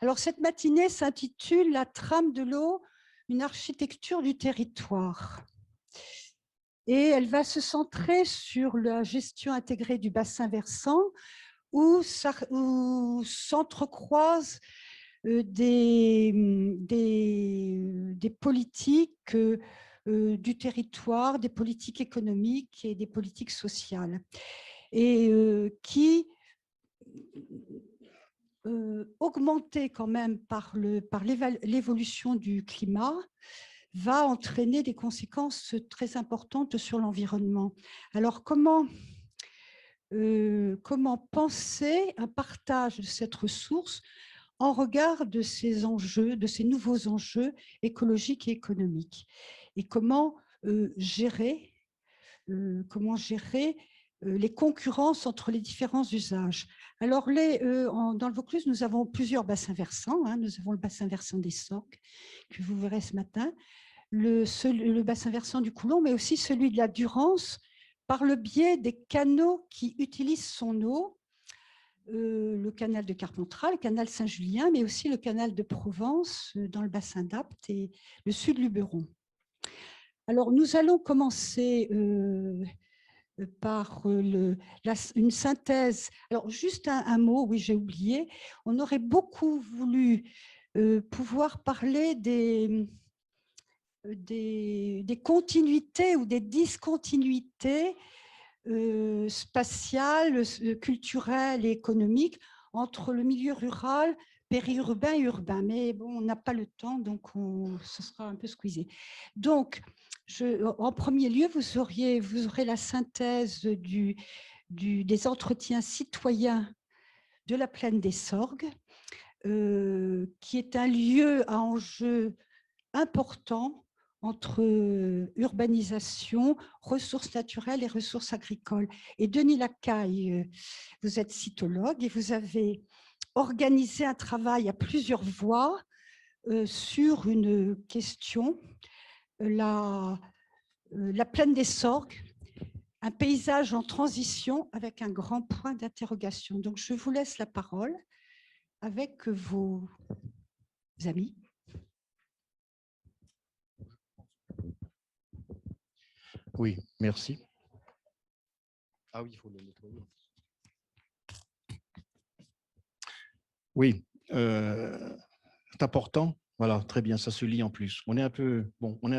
Alors, cette matinée s'intitule « La trame de l'eau, une architecture du territoire ». Et elle va se centrer sur la gestion intégrée du bassin versant où s'entrecroisent des politiques du territoire, des politiques économiques et des politiques sociales. Et qui, augmentée quand même par l'évolution du climat, va entraîner des conséquences très importantes sur l'environnement. Alors, comment penser un partage de cette ressource en regard de ces enjeux, de ces nouveaux enjeux écologiques et économiques? Et comment gérer les concurrences entre les différents usages. Alors, dans le Vaucluse, nous avons plusieurs bassins versants. Nous avons le bassin versant des Sorgues, que vous verrez ce matin, le bassin versant du Coulon, mais aussi celui de la Durance, par le biais des canaux qui utilisent son eau, le canal de Carpentras, le canal Saint-Julien, mais aussi le canal de Provence dans le bassin d'Apt et le sud Luberon. Alors, nous allons commencer par une synthèse. Alors, juste un mot, oui, j'ai oublié. On aurait beaucoup voulu pouvoir parler des continuités ou des discontinuités spatiales, culturelles et économiques entre le milieu rural, périurbain et urbain. Mais bon, on n'a pas le temps, donc ce sera un peu squeezé. Donc, en premier lieu, vous aurez la synthèse des entretiens citoyens de la plaine des Sorgues, qui est un lieu à enjeu important entre urbanisation, ressources naturelles et ressources agricoles. Et Denis Lacaille, vous êtes cytologue et vous avez organisé un travail à plusieurs voix sur une question, la plaine des Sorgues, un paysage en transition avec un grand point d'interrogation. Donc, je vous laisse la parole avec vos amis. Oui, merci. Ah oui, il faut le nettoyer. Oui, c'est important. Voilà, très bien, ça se lit en plus. On est un peu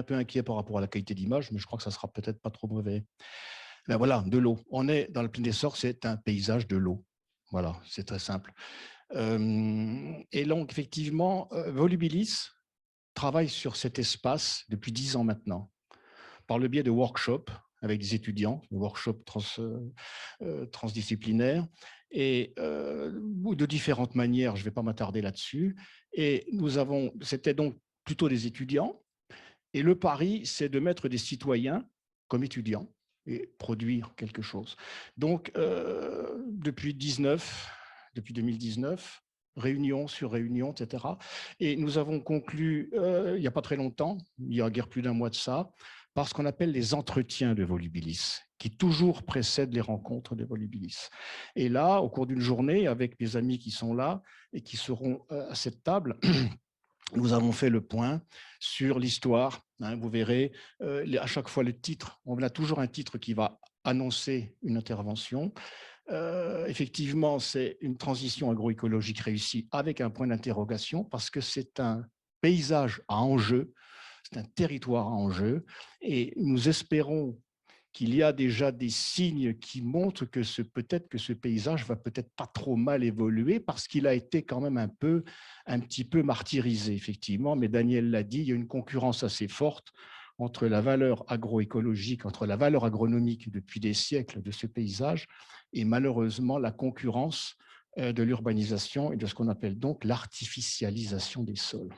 inquiet par rapport à la qualité d'image, mais je crois que ça sera peut-être pas trop mauvais. Ben voilà, de l'eau. On est dans le Plaine des Sorgues, c'est un paysage de l'eau. Voilà, c'est très simple. Et donc, effectivement, Volubilis travaille sur cet espace depuis 10 ans maintenant, par le biais de workshops avec des étudiants, des workshops transdisciplinaires, et de différentes manières, je ne vais pas m'attarder là-dessus. Et c'était donc plutôt des étudiants, et le pari, c'est de mettre des citoyens comme étudiants et produire quelque chose. Donc, depuis 2019, réunion sur réunion, etc. Et nous avons conclu, il n'y a pas très longtemps, il y a guère plus d'un mois de ça, par ce qu'on appelle les entretiens de Volubilis, qui toujours précèdent les rencontres de Volubilis. Et là, au cours d'une journée, avec mes amis qui sont là et qui seront à cette table, nous avons fait le point sur l'histoire. Vous verrez, à chaque fois le titre, on a toujours un titre qui va annoncer une intervention. Effectivement, c'est une transition agroécologique réussie avec un point d'interrogation parce que c'est un paysage à enjeu, c'est un territoire à enjeu, et nous espérons qu'il y a déjà des signes qui montrent que peut-être que ce paysage va peut-être pas trop mal évoluer parce qu'il a été quand même un petit peu martyrisé, effectivement. Mais Daniel l'a dit, il y a une concurrence assez forte entre la valeur agroécologique, entre la valeur agronomique depuis des siècles de ce paysage et malheureusement la concurrence de l'urbanisation et de ce qu'on appelle donc l'artificialisation des sols.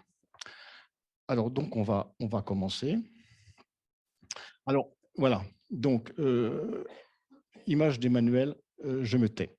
Alors donc on va commencer. Alors voilà, donc image d'Emmanuel, je me tais.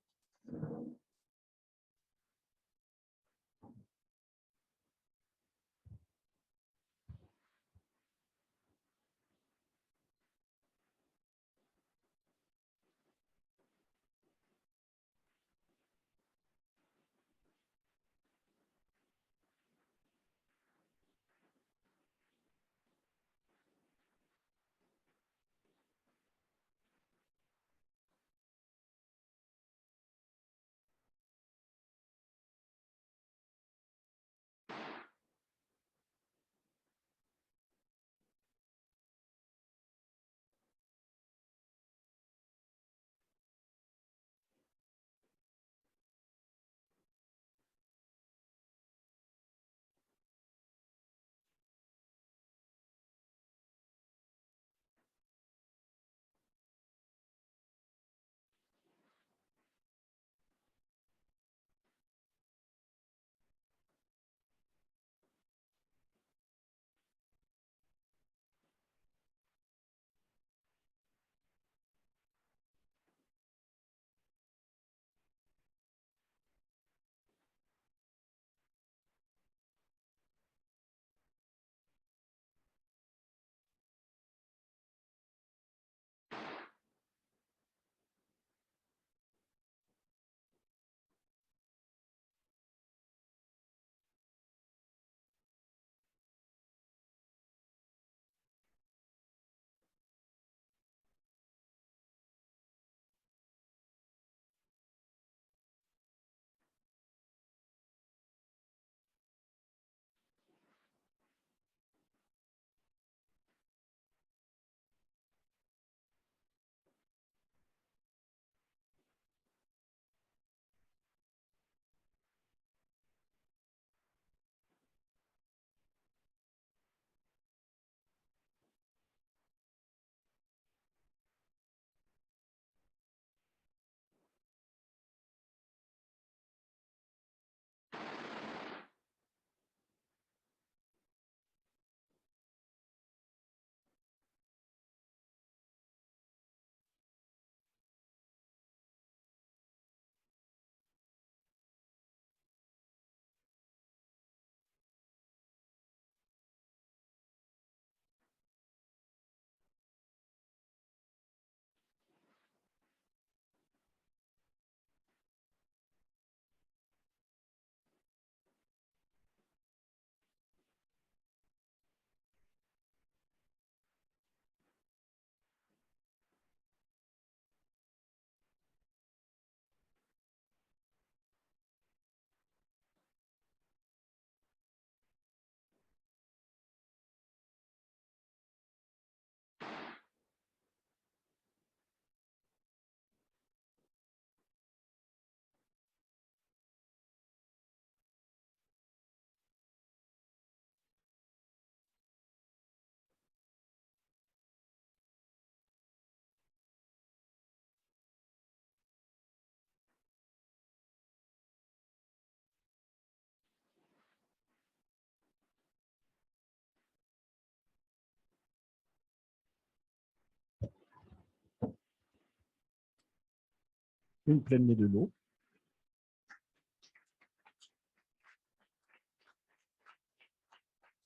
une pleine nez de l'eau.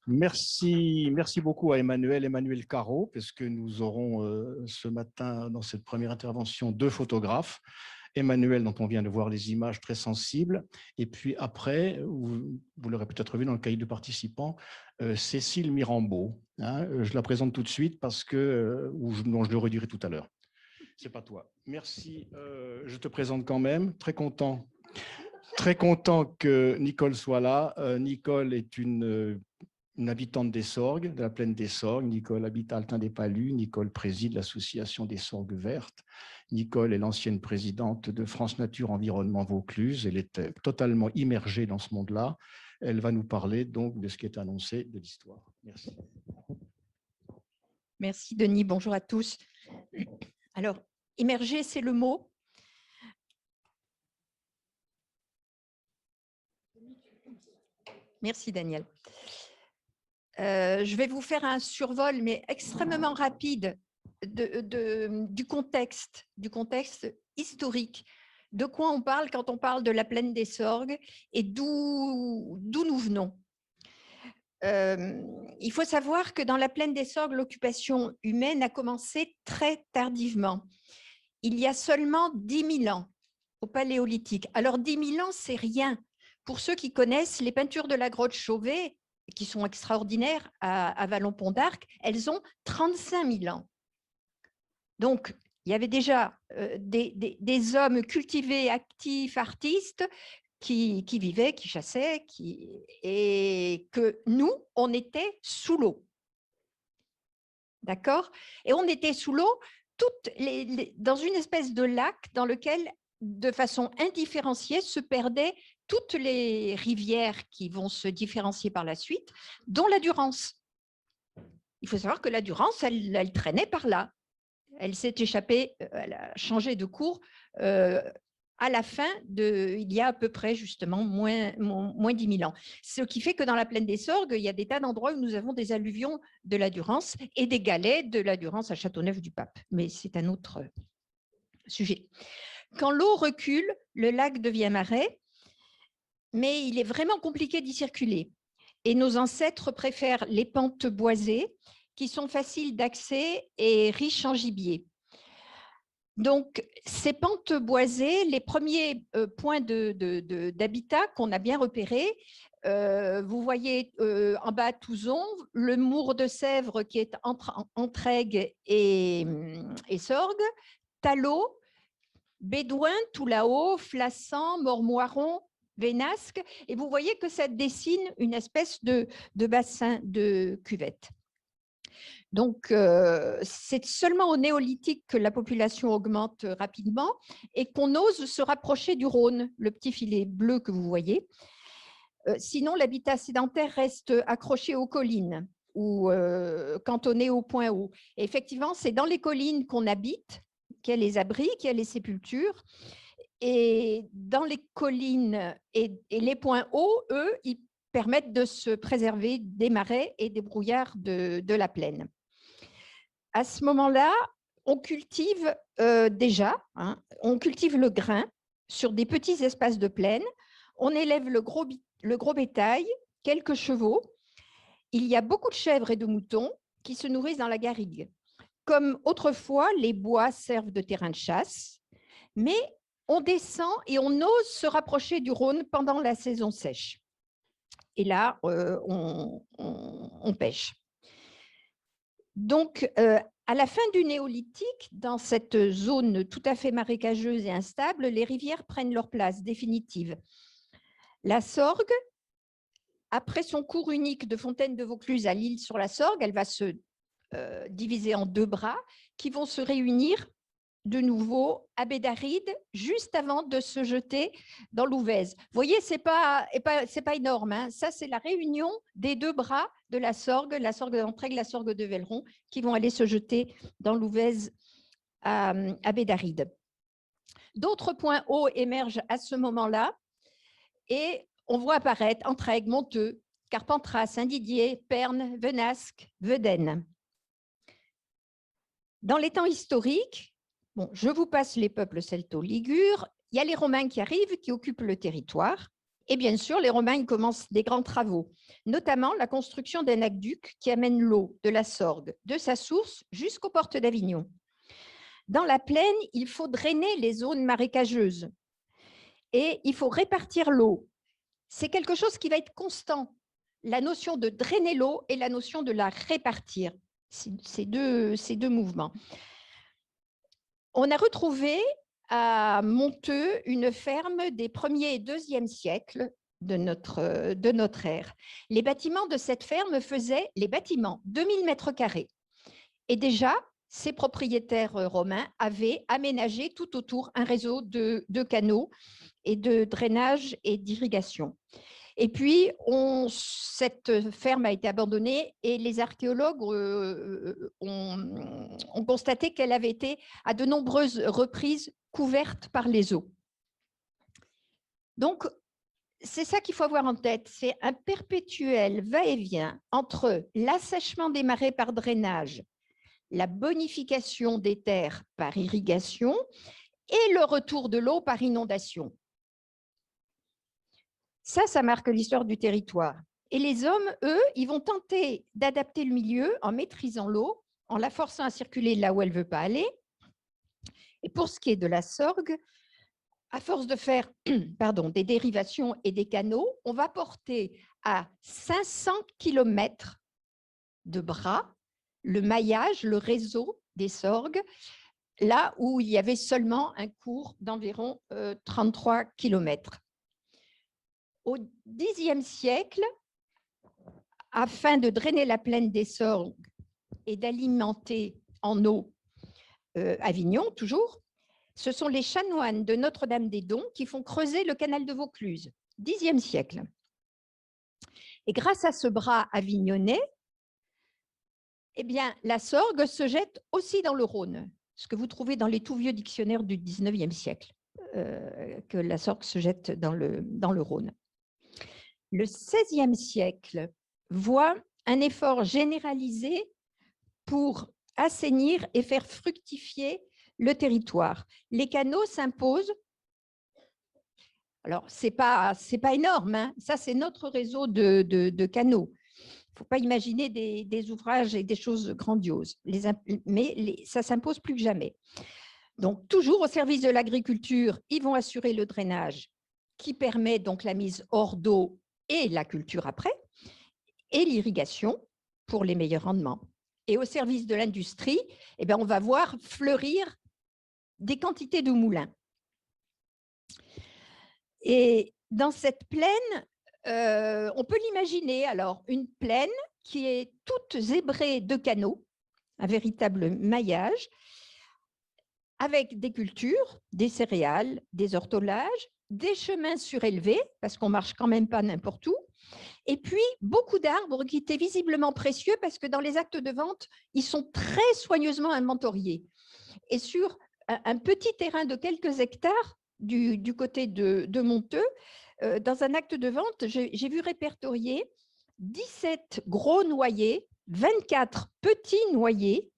Merci beaucoup à Emmanuel Caro, parce que nous aurons ce matin, dans cette première intervention, 2 photographes. Emmanuel, dont on vient de voir les images très sensibles, et puis après, vous l'aurez peut-être vu dans le cahier de participants, Cécile Mirambeau. Je la présente tout de suite parce que, non, je le redirai tout à l'heure. C'est pas toi. Merci. Je te présente quand même. Très content que Nicole soit là. Nicole est une habitante des Sorgues, de la plaine des Sorgues. Nicole habite à Altin-des-Palus. Nicole préside l'association des Sorgues vertes. Nicole est l'ancienne présidente de France Nature Environnement Vaucluse. Elle est totalement immergée dans ce monde-là. Elle va nous parler donc de ce qui est annoncé de l'histoire. Merci. Merci Denis, bonjour à tous. Alors, immergée, c'est le mot. Merci Daniel. Je vais vous faire un survol, mais extrêmement rapide, du contexte historique. De quoi on parle quand on parle de la plaine des Sorgues et d'où nous venons. Il faut savoir que dans la plaine des Sorgues, l'occupation humaine a commencé très tardivement. Il y a seulement 10 000 ans, au Paléolithique. Alors 10 000 ans, c'est rien. Pour ceux qui connaissent les peintures de la grotte Chauvet, qui sont extraordinaires à Vallon-Pont d'Arc, elles ont 35 000 ans. Donc, il y avait déjà des hommes cultivés, actifs, artistes, qui vivaient, qui chassaient, et que nous, on était sous l'eau. D'accord? Et on était sous l'eau dans une espèce de lac dans lequel, de façon indifférenciée, se perdaient toutes les rivières qui vont se différencier par la suite, dont la Durance. Il faut savoir que la Durance, elle traînait par là. Elle s'est échappée, elle a changé de cours à la fin il y a à peu près justement moins 10 000 ans. Ce qui fait que dans la plaine des Sorgues, il y a des tas d'endroits où nous avons des alluvions de la Durance et des galets de la Durance à Châteauneuf-du-Pape. Mais c'est un autre sujet. Quand l'eau recule, le lac devient marais, mais il est vraiment compliqué d'y circuler. Et nos ancêtres préfèrent les pentes boisées qui sont faciles d'accès et riches en gibier. Donc, ces pentes boisées, les premiers points d'habitat qu'on a bien repérés, vous voyez en bas Touzon, le Mour de Sèvres qui est entre Aigues et Sorgues, Talot, Bédouin, tout là-haut, Flassan, Mormoiron, Vénasque, et vous voyez que ça dessine une espèce de bassin de cuvette. Donc, c'est seulement au néolithique que la population augmente rapidement et qu'on ose se rapprocher du Rhône, le petit filet bleu que vous voyez. Sinon, l'habitat sédentaire reste accroché aux collines ou cantonné au point haut. Et effectivement, c'est dans les collines qu'on habite, qu'il y a les abris, qu'il y a les sépultures. Et dans les collines et les points hauts, eux, ils permettent de se préserver des marais et des brouillards de la plaine. À ce moment-là, on cultive déjà, on cultive le grain sur des petits espaces de plaine, on élève le gros bétail, quelques chevaux. Il y a beaucoup de chèvres et de moutons qui se nourrissent dans la garrigue. Comme autrefois, les bois servent de terrain de chasse, mais on descend et on ose se rapprocher du Rhône pendant la saison sèche. Et là, on pêche. Donc, à la fin du néolithique, dans cette zone tout à fait marécageuse et instable, les rivières prennent leur place définitive. La Sorgue, après son cours unique de Fontaine de Vaucluse à l'île sur la Sorgue, elle va se diviser en 2 bras qui vont se réunir de nouveau à Bédaride, juste avant de se jeter dans l'Ouvèze. Vous voyez, c'est pas énorme, hein. Ça, c'est la réunion des 2 bras de la Sorgue d'Entraigue, la Sorgue de Velleron, qui vont aller se jeter dans l'Ouvèze à Bédaride. D'autres points hauts émergent à ce moment-là et on voit apparaître Entraigue, Monteux, Carpentras, Saint-Didier, Pernes, Venasque, Vedène. Dans les temps historiques, bon, je vous passe les peuples celto-ligures il y a les Romains qui arrivent, qui occupent le territoire. Et bien sûr, les Romains ils commencent des grands travaux, notamment la construction d'un aqueduc qui amène l'eau de la Sorgue, de sa source jusqu'aux portes d'Avignon. Dans la plaine, il faut drainer les zones marécageuses et il faut répartir l'eau. C'est quelque chose qui va être constant, la notion de drainer l'eau et la notion de la répartir, ces deux mouvements. On a retrouvé à Monteux une ferme des 1er et 2e siècles de notre ère. Les bâtiments de cette ferme faisaient les bâtiments 2000 mètres carrés. Et déjà, ces propriétaires romains avaient aménagé tout autour un réseau de canaux et de drainage et d'irrigation. Et puis, cette ferme a été abandonnée et les archéologues ont constaté qu'elle avait été à de nombreuses reprises couverte par les eaux. Donc, c'est ça qu'il faut avoir en tête, c'est un perpétuel va-et-vient entre l'assèchement des marais par drainage, la bonification des terres par irrigation et le retour de l'eau par inondation. Ça marque l'histoire du territoire. Et les hommes, eux, ils vont tenter d'adapter le milieu en maîtrisant l'eau, en la forçant à circuler là où elle ne veut pas aller. Et pour ce qui est de la Sorgue, à force de faire des dérivations et des canaux, on va porter à 500 km de bras le maillage, le réseau des Sorgues, là où il y avait seulement un cours d'environ 33 km. Au Xe siècle, afin de drainer la plaine des Sorgues et d'alimenter en eau Avignon, toujours, ce sont les chanoines de Notre-Dame-des-Dons qui font creuser le canal de Vaucluse, Xe siècle. Et grâce à ce bras avignonnais, eh bien, la Sorgue se jette aussi dans le Rhône, ce que vous trouvez dans les tout vieux dictionnaires du XIXe siècle, que la Sorgue se jette dans le Rhône. Le XVIe siècle voit un effort généralisé pour assainir et faire fructifier le territoire. Les canaux s'imposent. Alors, ce n'est pas énorme, hein. Ça, c'est notre réseau de canaux. Il ne faut pas imaginer des ouvrages et des choses grandioses, mais ça s'impose plus que jamais. Donc, toujours au service de l'agriculture, ils vont assurer le drainage qui permet donc la mise hors d'eau et la culture après, et l'irrigation pour les meilleurs rendements. Et au service de l'industrie, eh bien, on va voir fleurir des quantités de moulins. Et dans cette plaine, on peut l'imaginer, alors, une plaine qui est toute zébrée de canaux, un véritable maillage, avec des cultures, des céréales, des ortolages, des chemins surélevés, parce qu'on ne marche quand même pas n'importe où, et puis beaucoup d'arbres qui étaient visiblement précieux, parce que dans les actes de vente, ils sont très soigneusement inventoriés. Et sur un petit terrain de quelques hectares, du côté de Monteux, dans un acte de vente, j'ai vu répertorier 17 gros noyers, 24 petits noyers,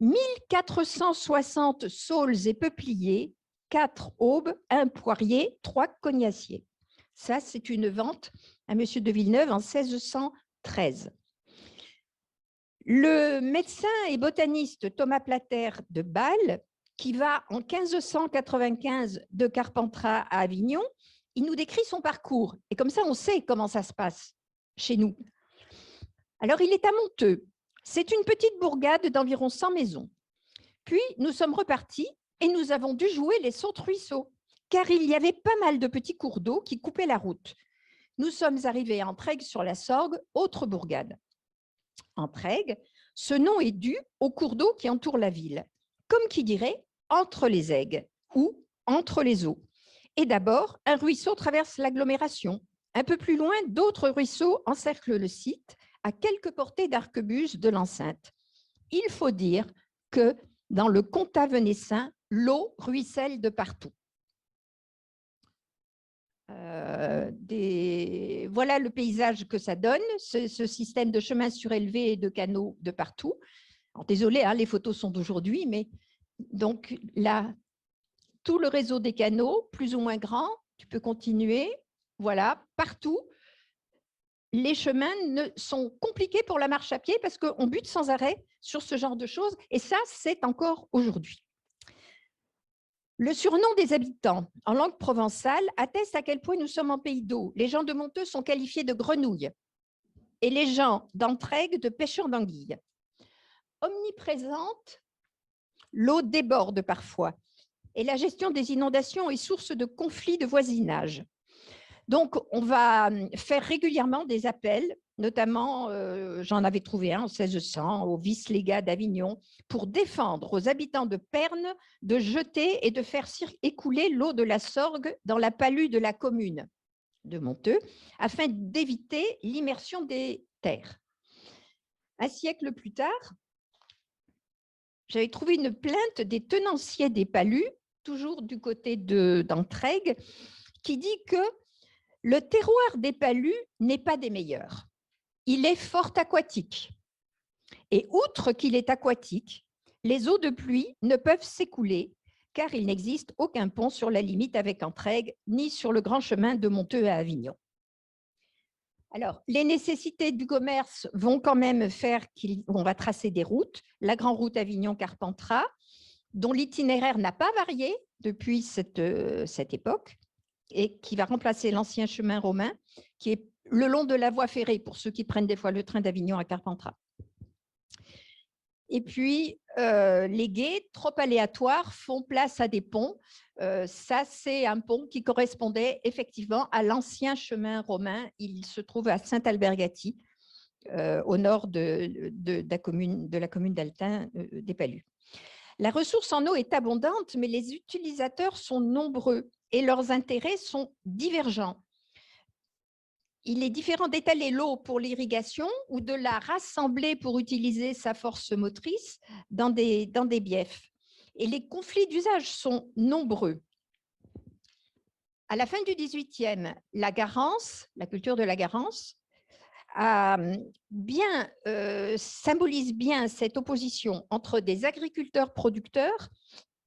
1460 saules et peupliers, 4 aubes, 1 poirier, 3 cognaciers. Ça, c'est une vente à M. de Villeneuve en 1613. Le médecin et botaniste Thomas Plater de Bâle, qui va en 1595 de Carpentras à Avignon, il nous décrit son parcours. Et comme ça, on sait comment ça se passe chez nous. Alors, il est à Monteux. C'est une petite bourgade d'environ 100 maisons. Puis, nous sommes repartis et nous avons dû jouer les sautes-ruisseaux, car il y avait pas mal de petits cours d'eau qui coupaient la route. Nous sommes arrivés à Entraigues-sur-la-Sorgue, autre bourgade. Entraigues, ce nom est dû aux cours d'eau qui entourent la ville, comme qui dirait entre les aigues ou entre les eaux. Et d'abord, un ruisseau traverse l'agglomération. Un peu plus loin, d'autres ruisseaux encerclent le site, à quelques portées d'arquebuse de l'enceinte. Il faut dire que dans le comtat venessin, l'eau ruisselle de partout. Voilà le paysage que ça donne, ce système de chemins surélevés et de canaux de partout. Désolé, hein, les photos sont d'aujourd'hui, mais donc là, tout le réseau des canaux, plus ou moins grand, tu peux continuer, voilà, partout. Les chemins sont compliqués pour la marche à pied parce qu'on bute sans arrêt sur ce genre de choses, et ça, c'est encore aujourd'hui. Le surnom des habitants en langue provençale atteste à quel point nous sommes en pays d'eau. Les gens de Monteux sont qualifiés de grenouilles et les gens d'Entraigues de pêcheurs d'anguilles. Omniprésente, l'eau déborde parfois et la gestion des inondations est source de conflits de voisinage. Donc, on va faire régulièrement des appels, notamment, j'en avais trouvé un en 1600, au vice-légat d'Avignon, pour défendre aux habitants de Perne de jeter et de faire écouler l'eau de la Sorgue dans la palue de la commune de Monteux, afin d'éviter l'immersion des terres. Un siècle plus tard, j'avais trouvé une plainte des tenanciers des palus, toujours du côté d'Entraigues, qui dit que le terroir des palus n'est pas des meilleurs. Il est fort aquatique. Et outre qu'il est aquatique, les eaux de pluie ne peuvent s'écouler car il n'existe aucun pont sur la limite avec Entraigues ni sur le grand chemin de Monteux à Avignon. Alors, les nécessités du commerce vont quand même faire qu'on va tracer des routes. La grande route Avignon-Carpentras, dont l'itinéraire n'a pas varié depuis cette époque, et qui va remplacer l'ancien chemin romain, qui est le long de la voie ferrée, pour ceux qui prennent des fois le train d'Avignon à Carpentras. Et puis, les gués, trop aléatoires, font place à des ponts. Ça, c'est un pont qui correspondait effectivement à l'ancien chemin romain. Il se trouve à Saint-Albergati, au nord de la commune d'Altain des Palus. La ressource en eau est abondante, mais les utilisateurs sont nombreux et leurs intérêts sont divergents. Il est différent d'étaler l'eau pour l'irrigation ou de la rassembler pour utiliser sa force motrice dans des biefs. Et les conflits d'usage sont nombreux. À la fin du XVIIIe, la Garance, la culture de la Garance, symbolise bien cette opposition entre des agriculteurs producteurs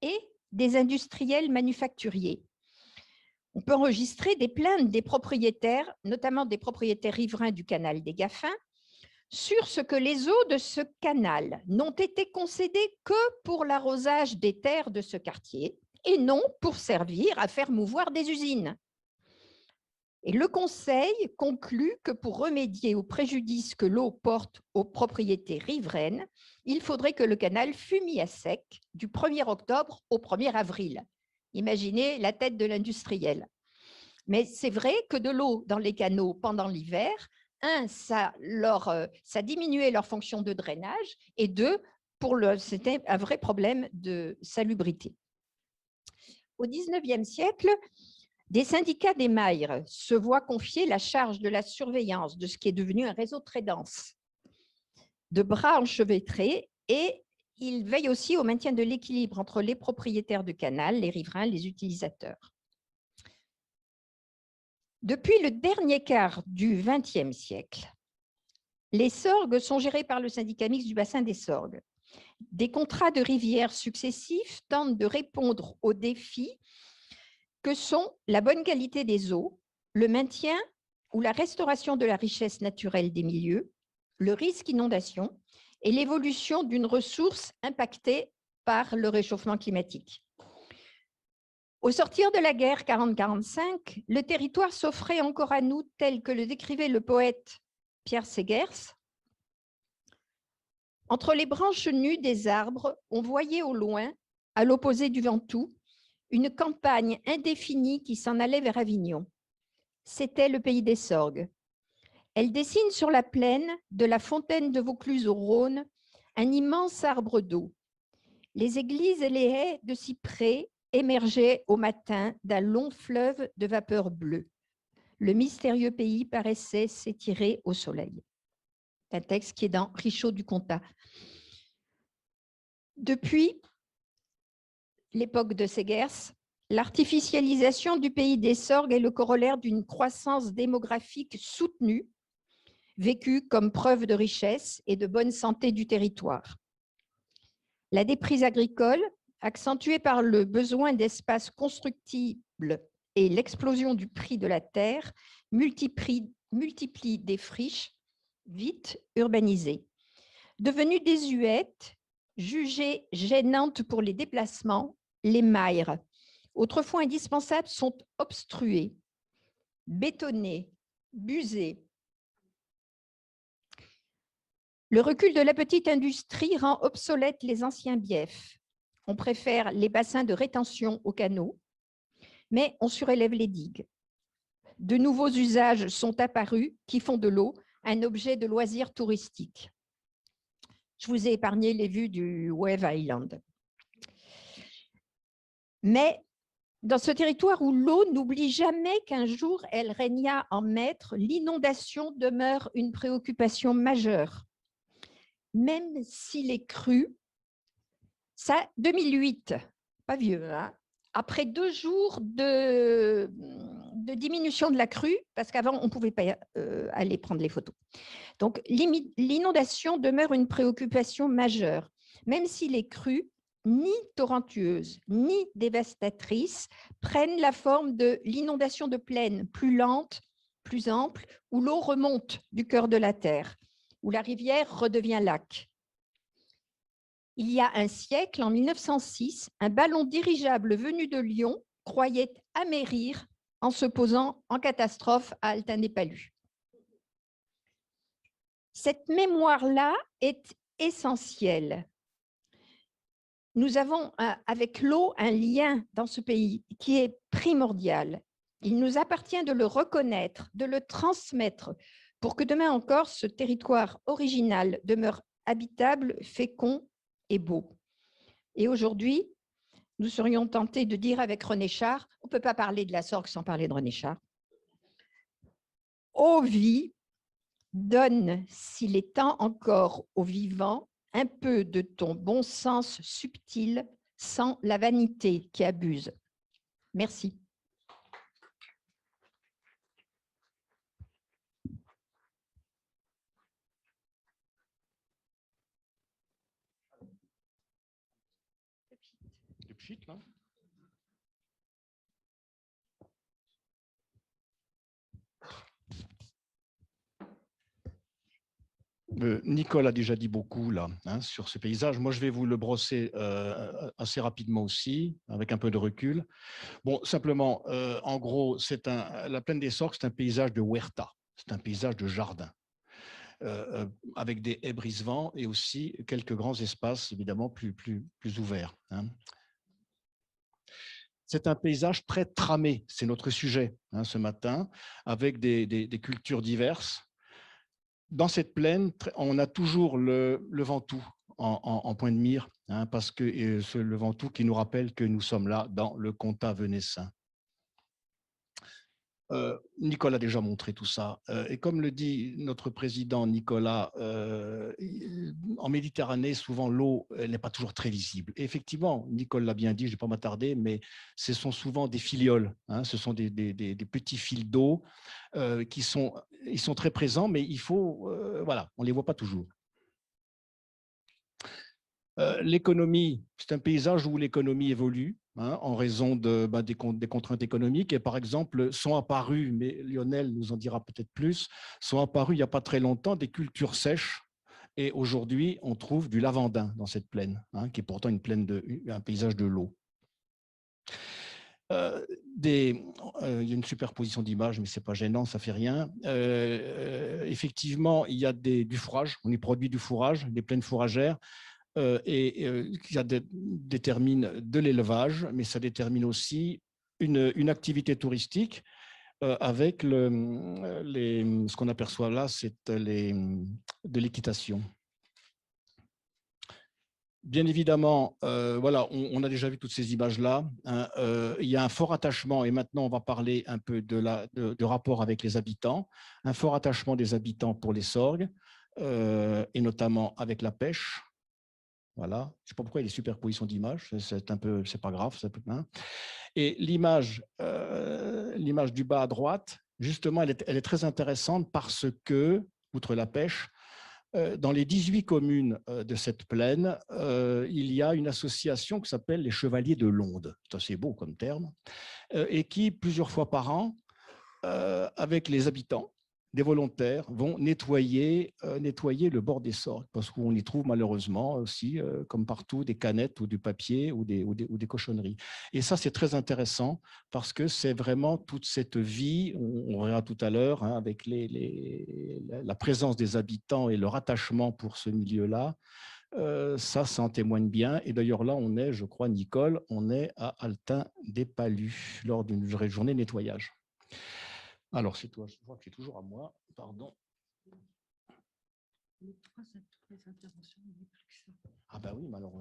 et des industriels manufacturiers. On peut enregistrer des plaintes des propriétaires, notamment des propriétaires riverains du canal des Gaffins, sur ce que les eaux de ce canal n'ont été concédées que pour l'arrosage des terres de ce quartier et non pour servir à faire mouvoir des usines. Et le Conseil conclut que pour remédier au préjudice que l'eau porte aux propriétés riveraines, il faudrait que le canal fût mis à sec du 1er octobre au 1er avril. Imaginez la tête de l'industriel. Mais c'est vrai que de l'eau dans les canaux pendant l'hiver, ça diminuait leur fonction de drainage, et deux, c'était un vrai problème de salubrité. Au XIXe siècle, des syndicats d'émailleurs se voient confier la charge de la surveillance de ce qui est devenu un réseau très dense de bras enchevêtrés, et ils veillent aussi au maintien de l'équilibre entre les propriétaires de canal, les riverains, les utilisateurs. Depuis le dernier quart du XXe siècle, les Sorgues sont gérés par le syndicat mixte du bassin des Sorgues. Des contrats de rivières successifs tentent de répondre aux défis que sont la bonne qualité des eaux, le maintien ou la restauration de la richesse naturelle des milieux, le risque inondation et l'évolution d'une ressource impactée par le réchauffement climatique. Au sortir de la guerre 40-45, le territoire s'offrait encore à nous tel que le décrivait le poète Pierre Segers. Entre les branches nues des arbres, on voyait au loin, à l'opposé du Ventoux, une campagne indéfinie qui s'en allait vers Avignon. C'était le pays des Sorgues. Elle dessine sur la plaine, de la fontaine de Vaucluse au Rhône, un immense arbre d'eau. Les églises et les haies de cyprès émergeaient au matin d'un long fleuve de vapeur bleue. Le mystérieux pays paraissait s'étirer au soleil. Un texte qui est dans Richaud du Comtat. Depuis l'époque de Segers, l'artificialisation du pays des Sorgues est le corollaire d'une croissance démographique soutenue, vécue comme preuve de richesse et de bonne santé du territoire. La déprise agricole accentuée par le besoin d'espaces constructibles et l'explosion du prix de la terre, multiplie des friches vite urbanisées. Devenues désuètes, jugées gênantes pour les déplacements, les mailles, autrefois indispensables, sont obstruées, bétonnées, busées. Le recul de la petite industrie rend obsolètes les anciens biefs. On préfère les bassins de rétention aux canaux, mais on surélève les digues. De nouveaux usages sont apparus qui font de l'eau un objet de loisir touristique. Je vous ai épargné les vues du Wave Island. Mais dans ce territoire où l'eau n'oublie jamais qu'un jour elle régna en maître, l'inondation demeure une préoccupation majeure. Même si les crues, ça, 2008, pas vieux, hein, après 2 jours de diminution de la crue, parce qu'avant, on ne pouvait pas aller prendre les photos. Donc, l'inondation demeure une préoccupation majeure, même si les crues, ni torrentueuses, ni dévastatrices, prennent la forme de l'inondation de plaine, plus lente, plus ample, où l'eau remonte du cœur de la terre, où la rivière redevient lac. Il y a un siècle, en 1906, un ballon dirigeable venu de Lyon croyait amérir en se posant en catastrophe à Altin-des-Palus. Cette mémoire-là est essentielle. Nous avons avec l'eau un lien dans ce pays qui est primordial. Il nous appartient de le reconnaître, de le transmettre pour que demain encore, ce territoire original demeure habitable, fécond et beau. Et aujourd'hui, nous serions tentés de dire avec René Char, on ne peut pas parler de la Sorgue sans parler de René Char. Ô vie, donne, s'il est temps encore aux vivants, un peu de ton bon sens subtil, sans la vanité qui abuse. Merci. Là. Nicole a déjà dit beaucoup là, hein, sur ce paysage. Moi, je vais vous le brosser assez rapidement aussi, avec un peu de recul. Bon, simplement, en gros, la plaine des Sorgues, c'est un paysage de huerta, c'est un paysage de jardin, avec des haies brise-vent et aussi quelques grands espaces, évidemment, plus ouverts. Hein. C'est un paysage très tramé, c'est notre sujet hein, ce matin, avec des cultures diverses. Dans cette plaine, on a toujours le Ventoux en point de mire, hein, parce que le Ventoux qui nous rappelle que nous sommes là dans le comtat venessin. Nicolas a déjà montré tout ça. Et comme le dit notre président Nicolas, en Méditerranée, souvent l'eau n'est pas toujours très visible. Et effectivement, Nicolas l'a bien dit, je ne vais pas m'attarder, mais ce sont souvent des filioles. Hein, ce sont des petits fils d'eau ils sont très présents, mais il faut, voilà, on ne les voit pas toujours. L'économie, c'est un paysage où l'économie évolue hein, en raison des contraintes économiques. Et par exemple, sont apparues, mais Lionel nous en dira peut-être plus, sont apparues il n'y a pas très longtemps des cultures sèches. Et aujourd'hui, on trouve du lavandin dans cette plaine, hein, qui est pourtant un paysage de l'eau. Il y a une superposition d'images, mais ce n'est pas gênant, ça ne fait rien. Effectivement, il y a du fourrage, on y produit du fourrage, des plaines fourragères. Ça détermine de l'élevage, mais ça détermine aussi une activité touristique avec ce qu'on aperçoit là, c'est de l'équitation. Bien évidemment, voilà, on a déjà vu toutes ces images-là. Hein, il y a un fort attachement, et maintenant on va parler un peu de rapport avec les habitants, un fort attachement des habitants pour les Sorgues, et notamment avec la pêche. Voilà, je ne sais pas pourquoi il y a des superpositions d'images, c'est pas grave. Hein. Et l'image du bas à droite, justement, elle est très intéressante parce que, outre la pêche, Dans les 18 communes de cette plaine, il y a une association qui s'appelle les Chevaliers de l'Onde, c'est assez beau comme terme, et qui, plusieurs fois par an, avec les habitants, des volontaires, vont nettoyer le bord des sorgues, parce qu'on y trouve malheureusement aussi, comme partout, des canettes ou du papier ou des cochonneries. Et ça, c'est très intéressant, parce que c'est vraiment toute cette vie, on verra tout à l'heure, hein, avec la présence des habitants et leur attachement pour ce milieu-là, ça en témoigne bien. Et d'ailleurs, là, on est, je crois, Nicole, on est à Altin-des-Palus, lors d'une journée nettoyage. Alors, c'est toi, je vois que c'est toujours à moi, pardon. Ah ben oui, mais alors,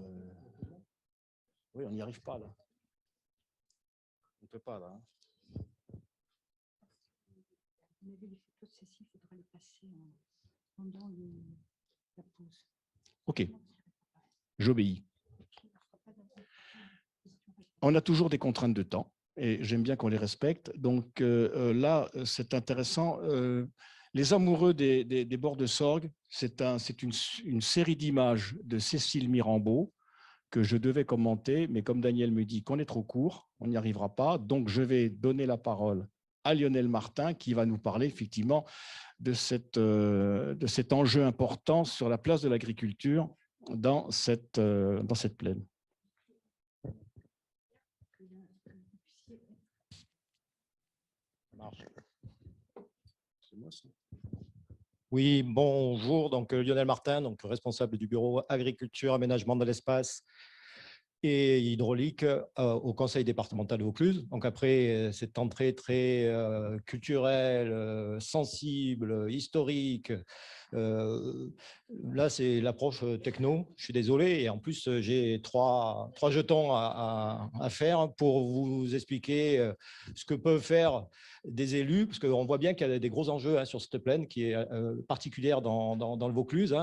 oui, on n'y arrive pas là. On ne peut pas là. Hein. Ok, j'obéis. On a toujours des contraintes de temps. Et j'aime bien qu'on les respecte. Donc là, c'est intéressant. Les amoureux des bords de Sorgue, c'est une série d'images de Cécile Mirambeau que je devais commenter, mais comme Daniel me dit qu'on est trop court, on n'y arrivera pas. Donc, je vais donner la parole à Lionel Martin qui va nous parler effectivement de cet enjeu important sur la place de l'agriculture dans cette plaine. Oui, bonjour, donc Lionel Martin, donc responsable du bureau agriculture, aménagement de l'espace et hydraulique au conseil départemental de Vaucluse. Donc après cette entrée très culturelle, sensible, historique, là c'est l'approche techno, je suis désolé, et en plus j'ai trois jetons à faire pour vous expliquer ce que peuvent faire des élus, parce qu'on voit bien qu'il y a des gros enjeux sur cette plaine qui est particulière dans le Vaucluse,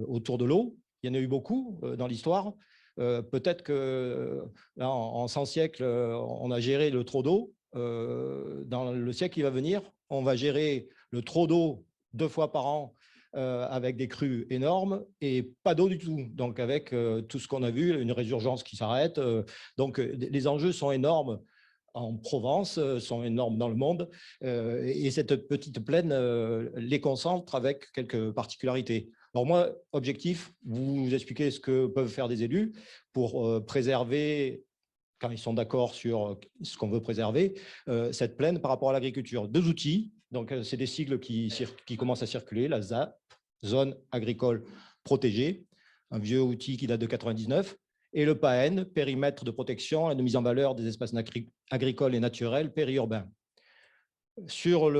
autour de l'eau. Il y en a eu beaucoup dans l'histoire. Peut-être que là, en 100 siècles, on a géré le trop d'eau. Dans le siècle qui va venir, on va gérer le trop d'eau 2 fois par an avec des crues énormes et pas d'eau du tout. Donc, avec tout ce qu'on a vu, une résurgence qui s'arrête. Donc, les enjeux sont énormes en Provence, sont énormes dans le monde. Et cette petite plaine les concentre avec quelques particularités. Alors moi, objectif, vous expliquez ce que peuvent faire des élus pour préserver, quand ils sont d'accord sur ce qu'on veut préserver, cette plaine par rapport à l'agriculture. 2 outils, donc c'est des sigles qui commencent à circuler, la ZAP, Zone Agricole Protégée, un vieux outil qui date de 99, et le PAN, Périmètre de protection et de mise en valeur des espaces agricoles et naturels périurbains. Sur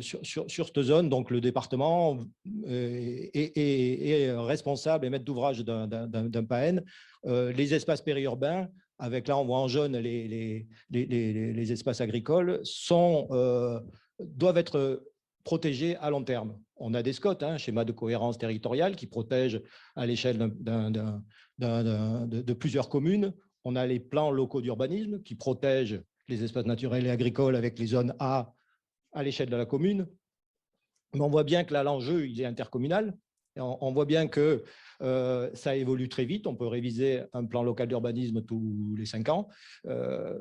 cette zone, donc le département est responsable et maître d'ouvrage d'un PAN. Les espaces périurbains, avec là on voit en jaune les espaces agricoles, doivent être protégés à long terme. On a des SCOT, schéma de cohérence territoriale, qui protègent à l'échelle de plusieurs communes. On a les plans locaux d'urbanisme qui protègent les espaces naturels et agricoles avec les zones A à l'échelle de la commune. Mais on voit bien que là, l'enjeu, il est intercommunal. Et on voit bien que ça évolue très vite. On peut réviser un plan local d'urbanisme tous les 5 ans.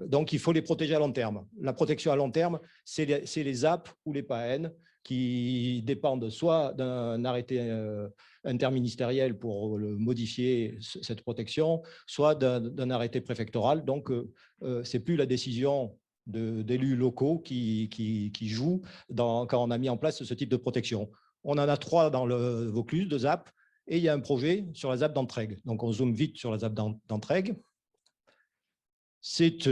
Donc, il faut les protéger à long terme. La protection à long terme, c'est les ZAP ou les PAN qui dépendent soit d'un arrêté interministériel pour modifier cette protection, soit d'un arrêté préfectoral. Donc, ce n'est plus la décision d'élus locaux qui jouent quand on a mis en place ce type de protection. On en a 3 dans le Vaucluse, de ZAP, et il y a un projet sur la ZAP d'Entraigue. Donc, on zoome vite sur la ZAP d'Entraigue. C'est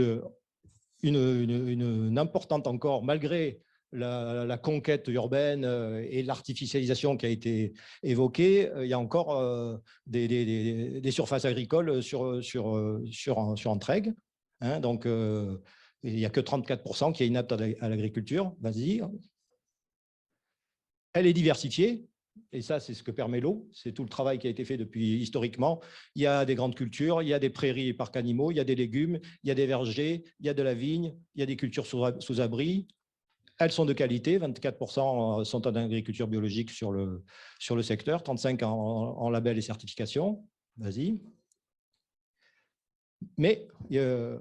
une importante encore, malgré la conquête urbaine et l'artificialisation qui a été évoquée, il y a encore des surfaces agricoles sur Entraigue. Donc, il n'y a que 34% qui est inapte à l'agriculture. Vas-y. Elle est diversifiée, et ça, c'est ce que permet l'eau. C'est tout le travail qui a été fait depuis historiquement. Il y a des grandes cultures, il y a des prairies et parcs animaux, il y a des légumes, il y a des vergers, il y a de la vigne, il y a des cultures sous abri. Elles sont de qualité, 24% sont en agriculture biologique sur le secteur, 35% en label et certification. Vas-y. Mais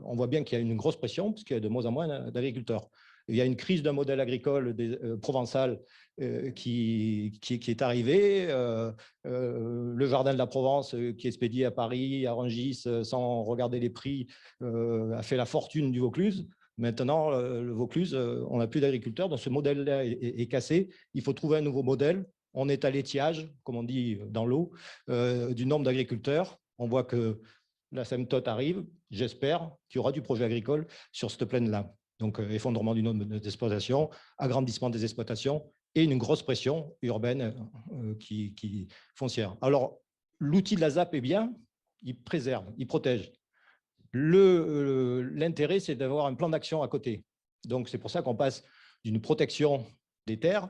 on voit bien qu'il y a une grosse pression, parce qu'il y a de moins en moins d'agriculteurs. Il y a une crise d'un modèle agricole provençal qui est arrivée. Le jardin de la Provence, qui est expédié à Paris, à Rungis, sans regarder les prix, a fait la fortune du Vaucluse. Maintenant, le Vaucluse, on n'a plus d'agriculteurs, donc ce modèle-là est cassé. Il faut trouver un nouveau modèle. On est à l'étiage, comme on dit dans l'eau, du nombre d'agriculteurs. On voit que l'asymptote arrive. J'espère qu'il y aura du projet agricole sur cette plaine-là. Donc, effondrement du nombre d'exploitations, agrandissement des exploitations et une grosse pression urbaine foncière. Alors, l'outil de la ZAP est bien, il préserve, il protège. L'intérêt, c'est d'avoir un plan d'action à côté. Donc, c'est pour ça qu'on passe d'une protection des terres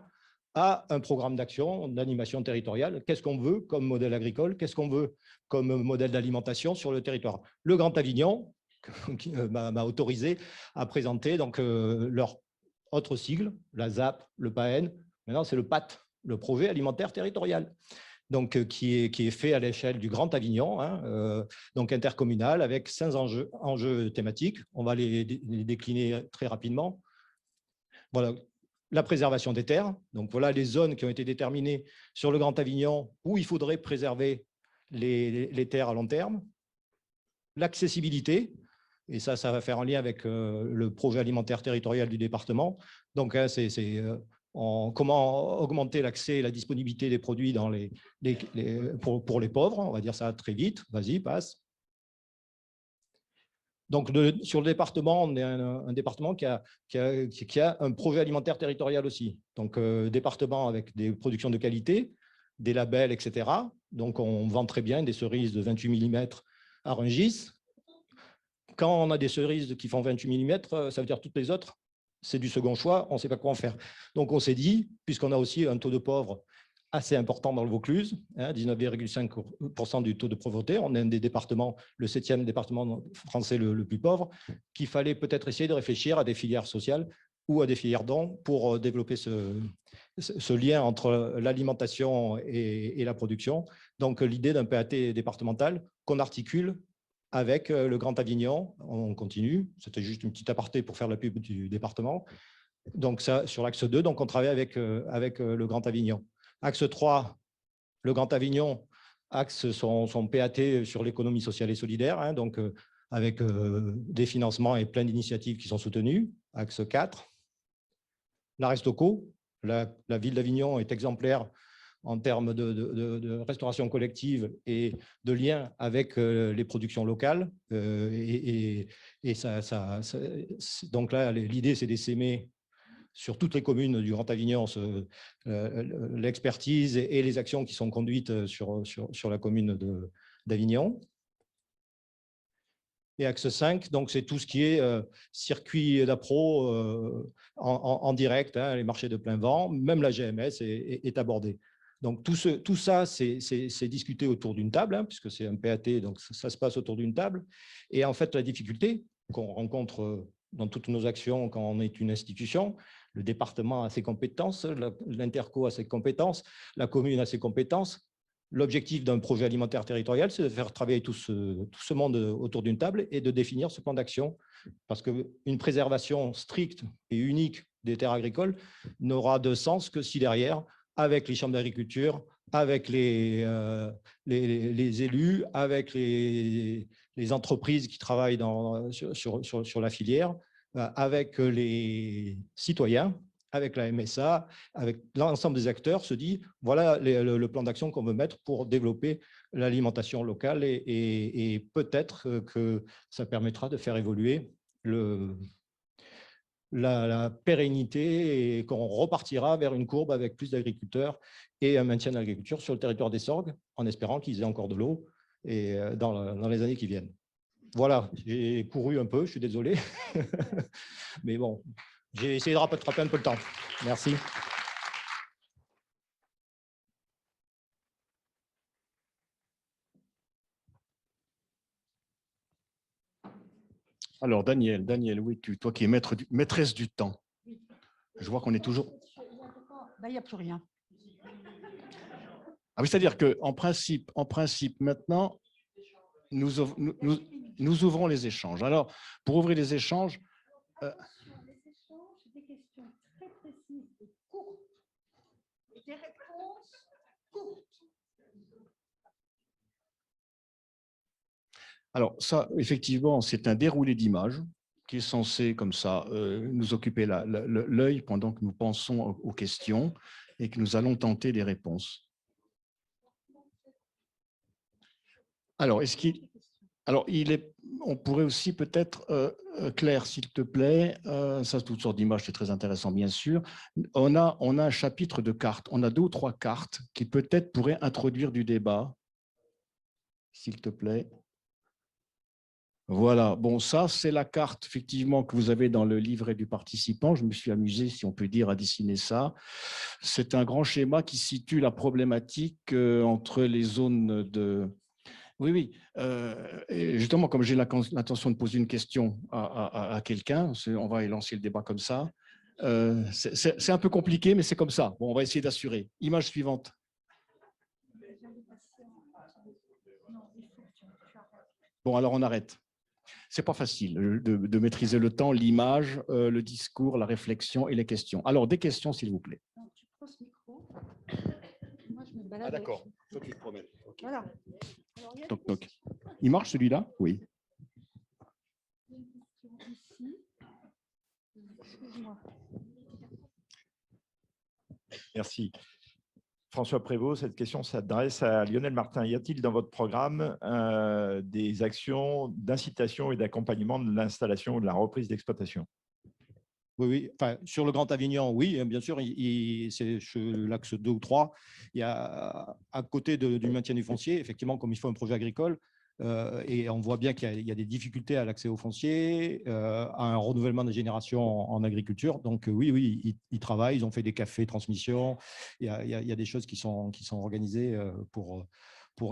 à un programme d'action, d'animation territoriale. Qu'est-ce qu'on veut comme modèle agricole? Qu'est-ce qu'on veut comme modèle d'alimentation sur le territoire? Le Grand Avignon qui m'a autorisé à présenter donc, leur autre sigle, la ZAP, le PAN. Maintenant, c'est le PAT, le projet alimentaire territorial. Donc, qui est fait à l'échelle du Grand Avignon, hein, donc intercommunal, avec 5 enjeux thématiques. On va les décliner très rapidement. Voilà, la préservation des terres. Donc, voilà les zones qui ont été déterminées sur le Grand Avignon où il faudrait préserver les terres à long terme. L'accessibilité, et ça va faire un lien avec le projet alimentaire territorial du département. Donc, hein, comment augmenter l'accès et la disponibilité des produits pour les pauvres, on va dire ça très vite. Vas-y, passe. Donc, sur le département, on est un département qui a un projet alimentaire territorial aussi. Donc, département avec des productions de qualité, des labels, etc. Donc, on vend très bien des cerises de 28 mm à Rungis. Quand on a des cerises qui font 28 mm, ça veut dire toutes les autres, c'est du second choix, on ne sait pas quoi en faire. Donc, on s'est dit, puisqu'on a aussi un taux de pauvres assez important dans le Vaucluse, hein, 19,5% du taux de pauvreté, on est un des départements, le 7e département français le plus pauvre, qu'il fallait peut-être essayer de réfléchir à des filières sociales ou à des filières dons pour développer ce lien entre l'alimentation et la production. Donc, l'idée d'un PAT départemental qu'on articule avec le Grand Avignon. On continue, c'était juste une petite aparté pour faire la pub du département. Donc, ça, sur l'axe 2, donc on travaille avec le Grand Avignon. Axe 3, le Grand Avignon axe son PAT sur l'économie sociale et solidaire, hein, donc avec des financements et plein d'initiatives qui sont soutenues. Axe 4, la Restauco, la ville d'Avignon est exemplaire en termes de restauration collective et de lien avec les productions locales. Donc là, l'idée, c'est d'essaimer sur toutes les communes du Grand Avignon l'expertise et les actions qui sont conduites sur la commune d'Avignon. Et axe 5, donc c'est tout ce qui est circuit d'appro en direct, hein, les marchés de plein vent, même la GMS est abordée. Donc tout ça, c'est discuté autour d'une table, hein, puisque c'est un PAT, donc ça se passe autour d'une table. Et en fait, la difficulté qu'on rencontre dans toutes nos actions quand on est une institution, le département a ses compétences, l'interco a ses compétences, la commune a ses compétences. L'objectif d'un projet alimentaire territorial, c'est de faire travailler tout ce monde autour d'une table et de définir ce plan d'action. Parce qu'une préservation stricte et unique des terres agricoles n'aura de sens que si derrière, avec les chambres d'agriculture, avec les élus, avec les entreprises qui travaillent sur la filière, avec les citoyens, avec la MSA, avec l'ensemble des acteurs, se dit, voilà le plan d'action qu'on veut mettre pour développer l'alimentation locale et peut-être que ça permettra de faire évoluer la pérennité et qu'on repartira vers une courbe avec plus d'agriculteurs et un maintien de l'agriculture sur le territoire des Sorgues, en espérant qu'ils aient encore de l'eau et dans les années qui viennent. Voilà, j'ai couru un peu, je suis désolé, mais bon, j'ai essayé de rattraper un peu le temps. Merci. Alors, Daniel, oui, toi qui es maîtresse du temps, Je vois qu'on est toujours… Il n'y a plus rien. Ah oui, c'est-à-dire qu'en principe, maintenant, nous ouvrons les échanges. Alors, pour ouvrir les échanges… Les échanges, des questions très précises et courtes. Et des réponses courtes. Alors, ça, effectivement, c'est un déroulé d'images qui est censé, comme ça, nous occuper l'œil pendant que nous pensons aux questions et que nous allons tenter des réponses. Alors, on pourrait aussi peut-être, Claire, s'il te plaît, ça, toutes sortes d'images, c'est très intéressant, bien sûr. On a un chapitre de cartes, on a 2 ou 3 cartes qui peut-être pourraient introduire du débat, s'il te plaît. Voilà, bon, ça, c'est la carte, effectivement, que vous avez dans le livret du participant. Je me suis amusé, si on peut dire, à dessiner ça. C'est un grand schéma qui situe la problématique entre les zones de… Oui. Et justement, comme j'ai l'intention de poser une question à quelqu'un, on va lancer le débat comme ça. C'est un peu compliqué, mais c'est comme ça. Bon, on va essayer d'assurer. Image suivante. Bon, alors on arrête. C'est pas facile de maîtriser le temps, l'image, le discours, la réflexion et les questions. Alors, des questions, s'il vous plaît. Tu prends ce micro. Moi, je me balade. Ah, d'accord. Toi qui te promènes. Okay. Voilà. Alors, toc. Il marche celui-là? Oui. Il y a une question ici. Excuse-moi. Merci. François Prévost, cette question s'adresse à Lionel Martin. Y a-t-il dans votre programme des actions d'incitation et d'accompagnement de l'installation ou de la reprise d'exploitation? Oui. Enfin, sur le Grand Avignon, oui, bien sûr, c'est l'axe 2 ou 3. Il y a à côté du maintien du foncier, effectivement, comme il faut un projet agricole, et on voit bien qu'il y a des difficultés à l'accès au foncier, à un renouvellement des générations en agriculture. Donc oui, ils travaillent, ils ont fait des cafés transmission. Il y a des choses qui sont organisées pour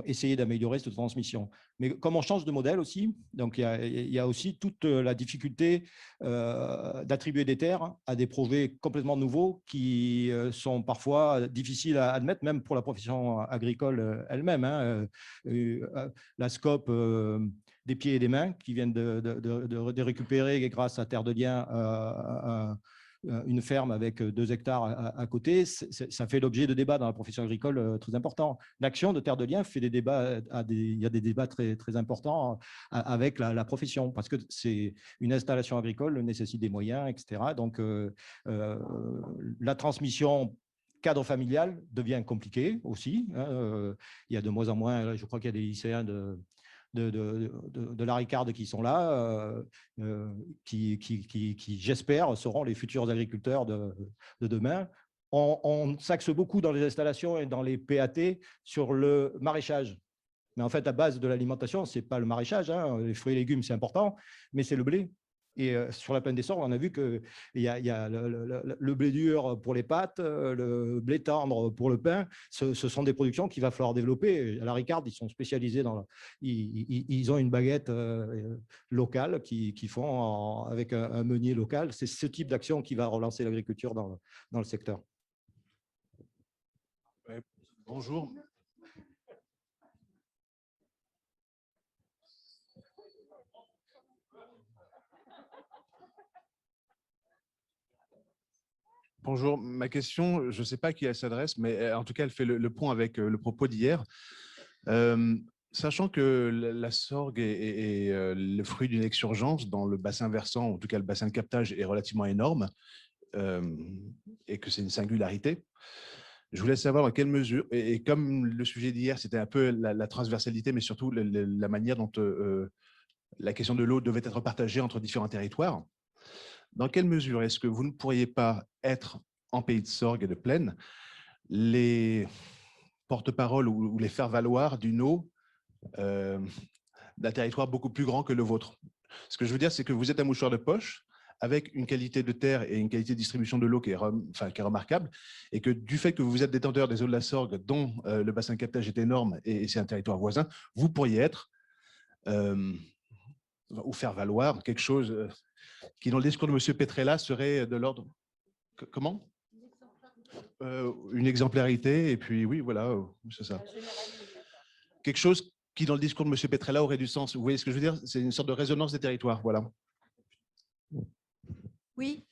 essayer d'améliorer cette transmission. Mais comme on change de modèle aussi, donc il y a aussi toute la difficulté d'attribuer des terres à des projets complètement nouveaux qui sont parfois difficiles à admettre, même pour la profession agricole elle-même. La SCOP des pieds et des mains qui viennent de récupérer grâce à Terre de Liens une ferme avec 2 hectares à côté, ça fait l'objet de débats dans la profession agricole très importants. L'action de Terre de Liens fait des débats, il y a des débats très, très importants avec la profession, parce que c'est une installation agricole nécessite des moyens, etc. Donc, la transmission cadre familial devient compliqué aussi. Il y a de moins en moins, je crois qu'il y a des lycéens de la Ricarde qui sont là, qui j'espère, seront les futurs agriculteurs de demain. On s'axe beaucoup dans les installations et dans les PAT sur le maraîchage. Mais en fait, la base de l'alimentation, ce n'est pas le maraîchage. Les fruits et légumes, c'est important, mais c'est le blé. Et sur la plaine des Sorgues, on a vu qu'il y a le blé dur pour les pâtes, le blé tendre pour le pain. Ce sont des productions qu'il va falloir développer. À la Ricarde, ils sont spécialisés ils ont une baguette locale qu'ils font avec un meunier local. C'est ce type d'action qui va relancer l'agriculture dans le secteur. Ouais, bonjour. Bonjour, ma question, je ne sais pas à qui elle s'adresse, mais en tout cas, elle fait le pont avec le propos d'hier. Sachant que la sorgue est le fruit d'une exurgence dans le bassin versant, en tout cas le bassin de captage est relativement énorme, et que c'est une singularité, je voulais savoir dans quelle mesure, et comme le sujet d'hier, c'était un peu la transversalité, mais surtout la manière dont la question de l'eau devait être partagée entre différents territoires, dans quelle mesure est-ce que vous ne pourriez pas être, en pays de Sorgue et de Plaine, les porte-parole ou les faire-valoir d'une eau d'un territoire beaucoup plus grand que le vôtre? Ce que je veux dire, c'est que vous êtes un mouchoir de poche avec une qualité de terre et une qualité de distribution de l'eau qui est remarquable, et que du fait que vous êtes détenteur des eaux de la Sorgue, dont le bassin de captage est énorme et c'est un territoire voisin, vous pourriez être ou faire valoir quelque chose qui, dans le discours de M. Petrella, serait de l'ordre… Comment? Une exemplarité, et puis oui, voilà, c'est ça. Quelque chose qui, dans le discours de M. Petrella, aurait du sens. Vous voyez ce que je veux dire? C'est une sorte de résonance des territoires, voilà. Oui,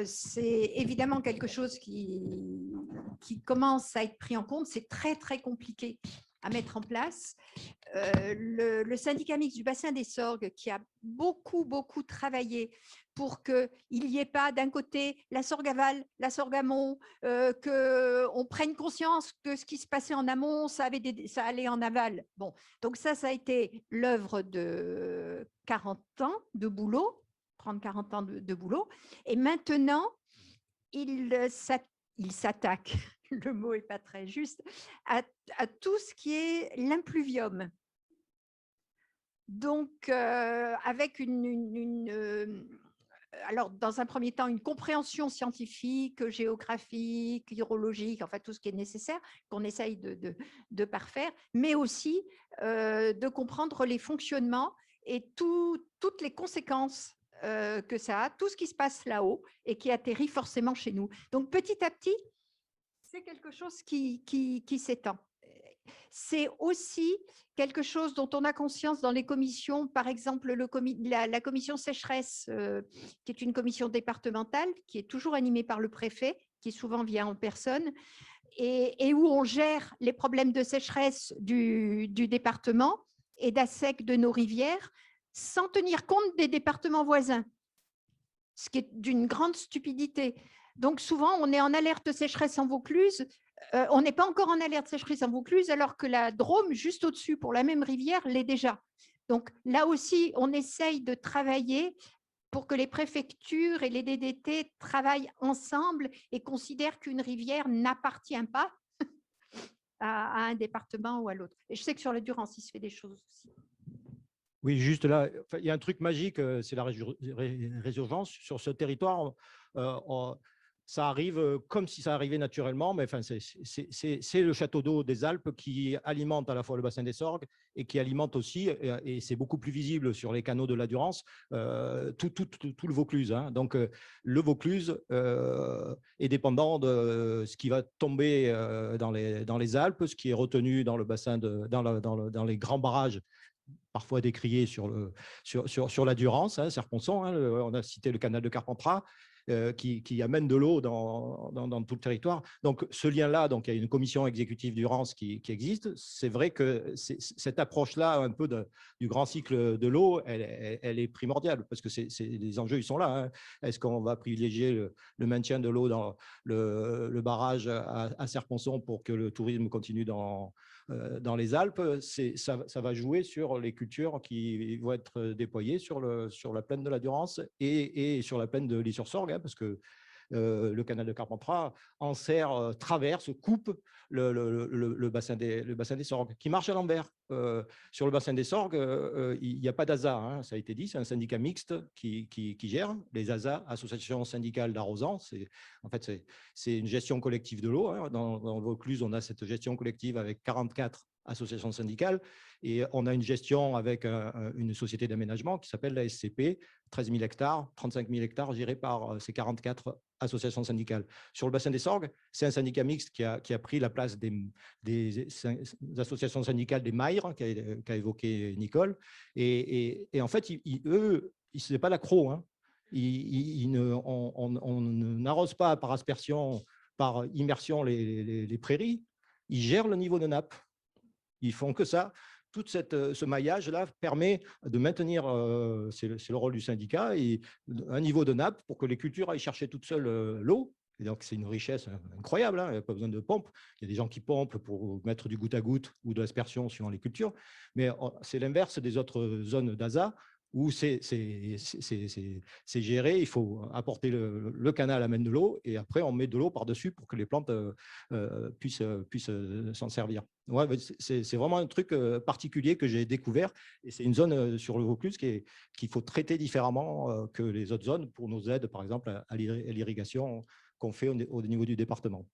c'est évidemment quelque chose qui commence à être pris en compte. C'est très, très compliqué à mettre en place. Le syndicat mixte du bassin des Sorgues, qui a beaucoup, beaucoup travaillé pour qu'il n'y ait pas d'un côté la Sorgue aval, la Sorgue amont, qu'on prenne conscience que ce qui se passait en amont, ça allait en aval. Bon, donc ça a été l'œuvre de 40 ans de boulot, 30-40 ans de boulot. Et maintenant, il s'attaque, le mot n'est pas très juste, à tout ce qui est l'impluvium. Donc, avec alors, dans un premier temps, une compréhension scientifique, géographique, hydrologique, enfin tout ce qui est nécessaire, qu'on essaye de parfaire, mais aussi de comprendre les fonctionnements et toutes les conséquences que ça a, tout ce qui se passe là-haut et qui atterrit forcément chez nous. Donc, petit à petit, c'est quelque chose qui s'étend. C'est aussi quelque chose dont on a conscience dans les commissions, par exemple la commission sécheresse, qui est une commission départementale, qui est toujours animée par le préfet, qui souvent vient en personne, et où on gère les problèmes de sécheresse du département et d'assec de nos rivières, sans tenir compte des départements voisins, ce qui est d'une grande stupidité. Donc souvent, on est en alerte sécheresse en Vaucluse, on n'est pas encore en alerte sécheresse en Vaucluse, alors que la Drôme, juste au-dessus, pour la même rivière, l'est déjà. Donc là aussi, on essaye de travailler pour que les préfectures et les DDT travaillent ensemble et considèrent qu'une rivière n'appartient pas à un département ou à l'autre. Et je sais que sur la Durance, il se fait des choses aussi. Oui, juste là, il y a un truc magique, c'est la résurgence. Sur ce territoire, ça arrive comme si ça arrivait naturellement, mais enfin, c'est le château d'eau des Alpes qui alimente à la fois le bassin des Sorgues et qui alimente aussi, et c'est beaucoup plus visible sur les canaux de la Durance, tout le Vaucluse. Hein. Donc, le Vaucluse est dépendant de ce qui va tomber dans les Alpes, ce qui est retenu dans le bassin, dans les grands barrages, parfois décriés sur la Durance, hein, Serponçon, hein, on a cité le canal de Carpentras, qui amène de l'eau dans tout le territoire. Donc, ce lien-là, donc, il y a une commission exécutive Durance qui existe. C'est vrai que cette approche-là, un peu du grand cycle de l'eau, elle est primordiale, parce que les enjeux, ils sont là. Hein. Est-ce qu'on va privilégier le maintien de l'eau dans le barrage à Serponçon pour que le tourisme continue dans les Alpes? Ça va jouer sur les cultures qui vont être déployées sur la plaine de la Durance et sur la plaine de l'Is-sur-Sorgue, hein, parce que le canal de Carpentras enserre, traverse, coupe le bassin des Sorgues, qui marche à l'envers. Sur le bassin des Sorgues, il n'y a pas d'ASA, hein, ça a été dit, c'est un syndicat mixte qui gère. Les ASA, associations syndicales d'arrosants, en fait, c'est une gestion collective de l'eau. Hein. Dans le Vaucluse, on a cette gestion collective avec 44 associations syndicales, et on a une gestion avec une société d'aménagement qui s'appelle la SCP, 13 000 hectares, 35 000 hectares gérés par ces 44 associations syndicales. Sur le bassin des Sorgues, c'est un syndicat mixte qui a pris la place des associations syndicales des Maires, qu'a évoqué Nicole. Et en fait, eux, ce n'est pas l'accro. Hein. On n'arrose pas par aspersion, par immersion les prairies. Ils gèrent le niveau de nappe. Ils font que ça. Tout ce maillage-là permet de maintenir, c'est le rôle du syndicat, et un niveau de nappe pour que les cultures aillent chercher toutes seules l'eau. Et donc, c'est une richesse incroyable. Hein. Il n'y a pas besoin de pompe. Il y a des gens qui pompent pour mettre du goutte à goutte ou de l'aspersion suivant les cultures. Mais c'est l'inverse des autres zones d'ASA, où c'est géré, il faut apporter le canal amène de l'eau, et après on met de l'eau par-dessus pour que les plantes puissent s'en servir. Ouais, c'est vraiment un truc particulier que j'ai découvert, et c'est une zone sur le Vaucluse qu'il faut traiter différemment que les autres zones pour nos aides, par exemple, à l'irrigation qu'on fait au niveau du département.